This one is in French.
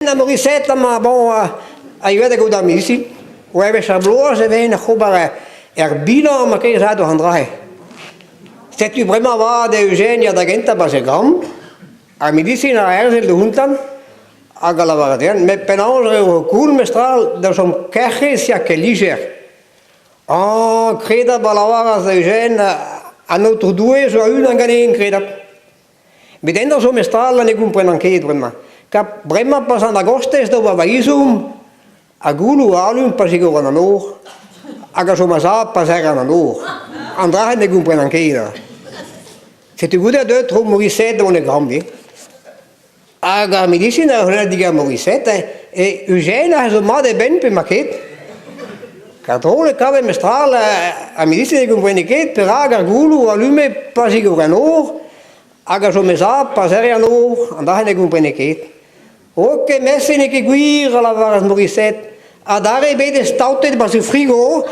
na Morissette, ma bon, a eu de go da misi. O eve chabloa, je vais na khobare. Bilan, ma ke za do handrahe. C'est tu vraiment va de Eugène da genta ba se gram. A medicina erzel de huntan. A galavaraden, mais penange o cool mestral da som kerche sia que liger. Creda balavara de Eugène a notre doué so une angane creda. Mais dentro so mestral la ne comprennent que vraiment. Cap vraiment pas en agostes do baisum. A gulu alum pasigo na no. Aga so masa pasera na no. Andra ne comprennent que. C'est tu voudrais de trop Morissette dans le grand bien. Aga medicina diga Morissette e Eugène a so mal de ben pe maquet. Catrone cave mestral a medicina de comprendre que per aga gulu alume pasigo na no. Aga so mesa pasera no. Andra ne comprendre que. Ok, merci ne que guir la varas Morissette. A dare bede stautet ba su frigo.